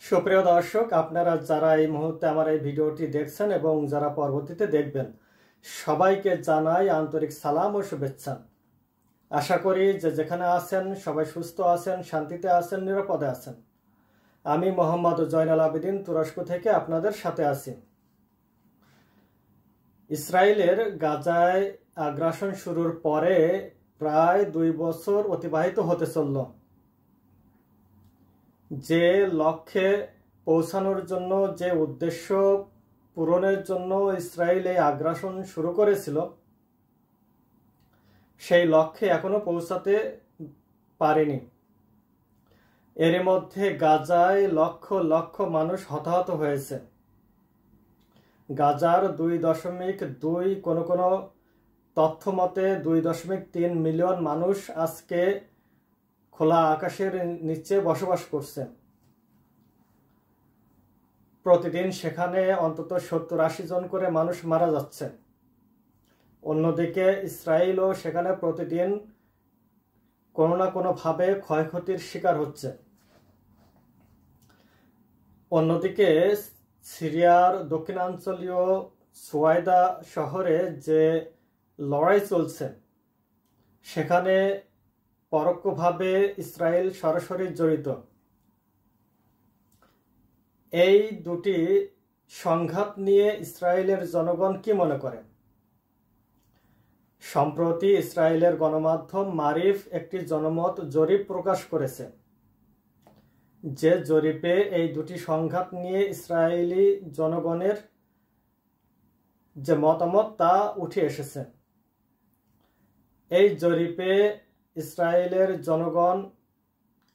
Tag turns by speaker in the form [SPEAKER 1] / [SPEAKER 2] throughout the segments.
[SPEAKER 1] সুপ্রিয় দর্শক, আপনারা যারা এই মুহূর্তে আমার এই ভিডিওটি দেখছেন এবং যারা পরবর্তীতে দেখবেন, সবাইকে জানাই আন্তরিক সালাম ও শুভেচ্ছা। আশা করি যে যেখানে আছেন সবাই সুস্থ আছেন, শান্তিতে আছেন, নিরাপদে আছেন। আমি মোহাম্মদ জয়নাল আবেদিন তুরস্ক থেকে আপনাদের সাথে আছি। ইসরায়েলের গাজায় আগ্রাসন শুরুর পরে প্রায় 2 বছর অতিবাহিত হতে চলল। যে লক্ষ্যে পৌঁছানোর জন্য, যে উদ্দেশ্য পূরণের জন্য ইসরায়েল এই আগ্রাসন শুরু করেছিল, সেই লক্ষ্যে এখনো পৌঁছাতে পারেনি। এর মধ্যে গাজায় লক্ষ লক্ষ মানুষ হতাহত হয়েছে। গাজার 2.2, কোনো কোনো তথ্য মতে 2.3 মিলিয়ন মানুষ আজকে খোলা আকাশের নিচে বসবাস করছে। প্রতিদিন সেখানে অন্তত 70-80 জন করে মানুষ মারা যাচ্ছে। অন্যদিকে ইসরায়েলও সেখানে প্রতিদিন কোনো না কোনোভাবে ক্ষয়ক্ষতির শিকার হচ্ছে। অন্যদিকে সিরিয়ার দক্ষিণাঞ্চলীয় সুয়াইদা শহরে যে লড়াই চলছে, সেখানে পরোক্ষভাবে ইসরায়েল সরাসরি জড়িত। এই দুটি সংঘাত নিয়ে ইসরায়েলের জনগণ কি মনে করে? সম্প্রতি ইসরায়েলের গণমাধ্যম মারিফ একটি জনমত জরিপ প্রকাশ করেছে। যে জরিপে এই দুটি সংঘাত নিয়ে ইসরায়েলি জনগণের যে মতামত তা উঠে এসেছে। এই জরিপে ইসরায়েলের জনগণ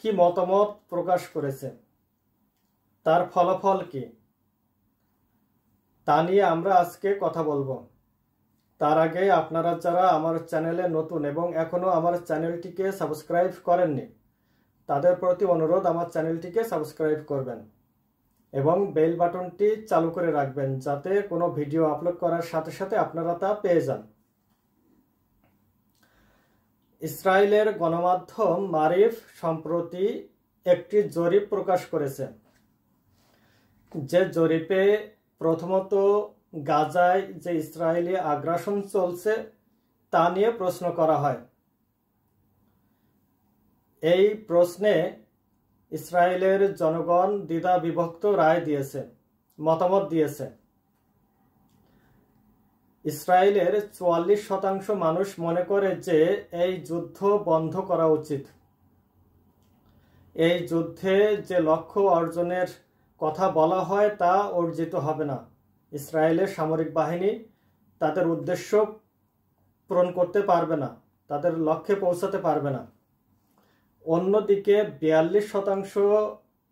[SPEAKER 1] কি মতামত প্রকাশ করেছে, তার ফলাফল কি, তা নিয়ে আমরা আজকে কথা বলবো। তার আগে আপনারা যারা আমার চ্যানেলে নতুন এবং এখনো আমার চ্যানেলটিকে সাবস্ক্রাইব করেননি, তাদের প্রতি অনুরোধ আমার চ্যানেলটিকে সাবস্ক্রাইব করবেন এবং বেল বাটনটি চালু করে রাখবেন, যাতে কোনো ভিডিও আপলোড করার সাথে সাথে আপনারা তা পেয়ে যান। ইসরায়েলের গণমাধ্যম মারিফ সম্প্রতি একটি জরিপ প্রকাশ করেছে। যে জরিপে প্রথমত গাজায় যে ইসরায়েলি আগ্রাসন চলছে তা নিয়ে প্রশ্ন করা হয়। এই প্রশ্নে ইসরায়েলের জনগণ দ্বিধা বিভক্ত রায় দিয়েছে, মতামত দিয়েছে। ইসরায়েলের 44% মানুষ মনে করে যে এই যুদ্ধ বন্ধ করা উচিত। এই যুদ্ধে যে লক্ষ্য অর্জনের কথা বলা হয় তা অর্জিত হবে না। ইসরায়েলের সামরিক বাহিনী তাদের উদ্দেশ্য পূরণ করতে পারবে না, তাদের লক্ষ্যে পৌঁছাতে পারবে না। অন্যদিকে 42%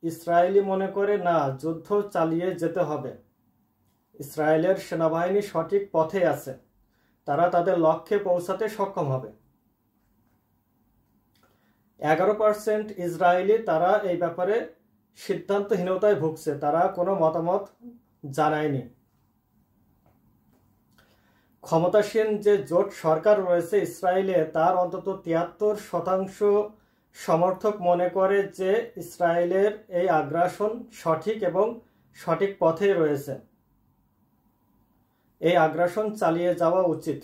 [SPEAKER 1] ইসরায়েলি মনে করে না, যুদ্ধ চালিয়ে যেতে হবে। ইসরায়েলের সেনাবাহিনী সঠিক পথে আছে, তারা তাদের লক্ষ্যে পৌঁছাতে সক্ষম হবে। 11% ইসরায়েলি তারা এই ব্যাপারে সিদ্ধান্তহীনতায় ভুগছে, তারা কোনো মতামত জানায়নি। ক্ষমতাসীন যে জোট সরকার রয়েছে ইসরায়েলে, তার অন্তত 73% সমর্থক মনে করে যে ইসরায়েলের এই আগ্রাসন সঠিক এবং সঠিক পথে রয়েছে, এই আগ্রাসন চালিয়ে যাওয়া উচিত।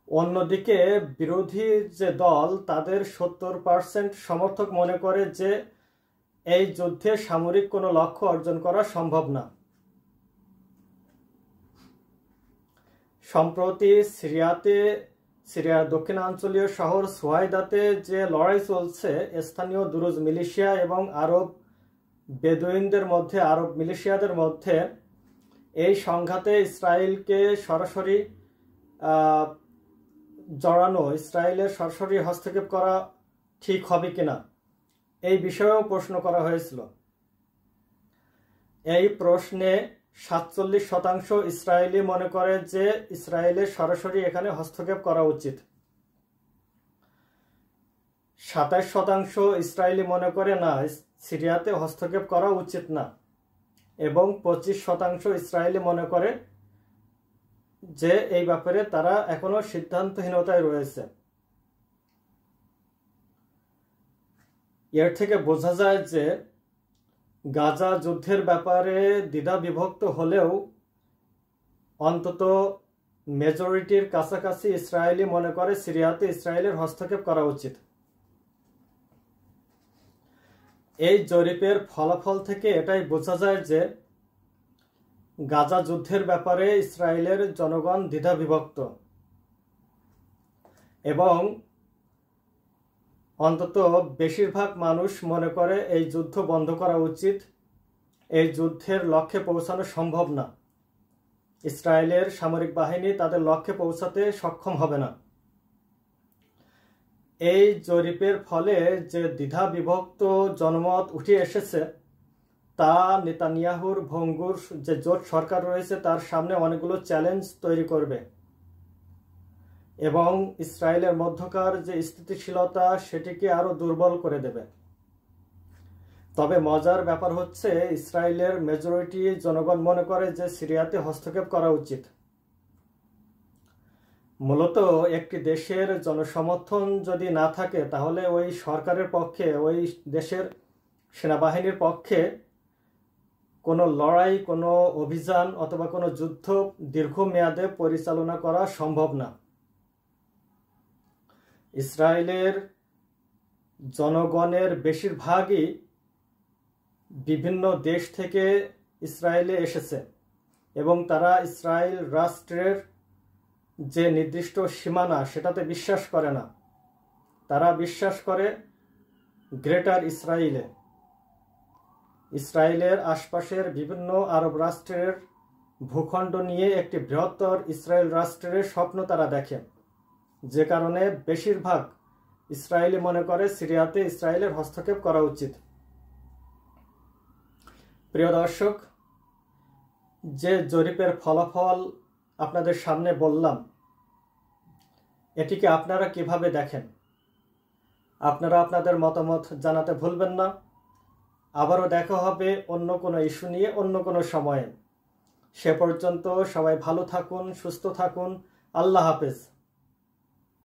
[SPEAKER 1] অন্যদিকে বিরোধী যে দল, তাদের 70% সমর্থক মনে করে যে এই যুদ্ধে সামরিক কোনো লক্ষ্য অর্জন করা সম্ভব না। সম্প্রতি সিরিয়ার দক্ষিণাঞ্চলীয় শহর সুয়াইদাতে যে লড়াই চলছে, স্থানীয় দুরুজ মিলিশিয়া এবং আরব বেদুইনদের মধ্যে, আরব মিলিশিয়াদের মধ্যে, এই সংঘাতে ইসরায়েলকে সরাসরি জড়ানো, ইসরায়েলের সরাসরি হস্তক্ষেপ করা ঠিক হবে কিনা, এই বিষয়েও প্রশ্ন করা হয়েছিল। এই প্রশ্নে 47% ইসরায়েলি মনে করে যে ইসরায়েলের সরাসরি এখানে হস্তক্ষেপ করা উচিত। 27% ইসরায়েলি মনে করে না, সিরিয়াতে হস্তক্ষেপ করা উচিত না, এবং 25% ইসরায়েলি মনে করে যে এই ব্যাপারে তারা এখনো সিদ্ধান্তহীনতায় রয়েছে। এর থেকে বোঝা যায় যে গাজা যুদ্ধের ব্যাপারে দ্বিধা বিভক্ত হলেও অন্তত মেজরিটির কাছাকাছি ইসরায়েলি মনে করে সিরিয়াতে ইসরায়েলের হস্তক্ষেপ করা উচিত। এই জরিপের ফলাফল থেকে এটাই বোঝা যায় যে গাজা যুদ্ধের ব্যাপারে ইসরায়েলের জনগণ দ্বিধা বিভক্ত এবং অন্তত বেশিরভাগ মানুষ মনে করে এই যুদ্ধ বন্ধ করা উচিত। এই যুদ্ধের লক্ষ্যে পৌঁছানো সম্ভব না, ইসরায়েলের সামরিক বাহিনী তাদের লক্ষ্যে পৌঁছাতে সক্ষম হবে না। এই জরিপের ফলে যে দ্বিধা বিভক্ত জনমত উঠে এসেছে তা নেতানিয়াহুর ভঙ্গুর যে জোট সরকার রয়েছে তার সামনে অনেকগুলো চ্যালেঞ্জ তৈরি করবে এবং ইসরায়েলের মধ্যকার যে স্থিতিশীলতা সেটিকে আরো দুর্বল করে দেবে। তবে মজার ব্যাপার হচ্ছে ইসরায়েলের মেজরিটি জনগণ মনে করে যে সিরিয়াতে হস্তক্ষেপ করা উচিত। মূলত একটি দেশের জনসমর্থন যদি না থাকে তাহলে ওই সরকারের পক্ষে, ওই দেশের সেনাবাহিনীর পক্ষে কোনো লড়াই, কোনো অভিযান অথবা কোনো যুদ্ধ দীর্ঘমেয়াদে পরিচালনা করা সম্ভব না। ইসরায়েলের জনগণের বেশিরভাগই বিভিন্ন দেশ থেকে ইসরায়েলে এসেছে এবং তারা ইসরায়েল রাষ্ট্রের যে নির্দিষ্ট সীমানা সেটাতে বিশ্বাস করে না। তারা বিশ্বাস করে গ্রেটার ইসরায়েলে, ইসরায়েলের আশপাশের বিভিন্ন আরব রাষ্ট্রের ভূখণ্ড নিয়ে একটি বৃহত্তর ইসরায়েল রাষ্ট্রের স্বপ্ন তারা দেখে, যে কারণে বেশিরভাগ ইসরায়েলি মনে করে সিরিয়াতে ইসরায়েলের হস্তক্ষেপ করা উচিত। প্রিয় দর্শক, যে জরিপের ফলাফল আপনাদের সামনে বললাম এটিকে আপনারা কিভাবে দেখেন? আপনারা আপনাদের মতামত জানাতে ভুলবেন না। আবারও দেখা হবে অন্য কোনো ইস্যু নিয়ে অন্য কোনো সময়ে। সে পর্যন্ত সবাই ভালো থাকুন, সুস্থ থাকুন। আল্লাহ হাফেজ।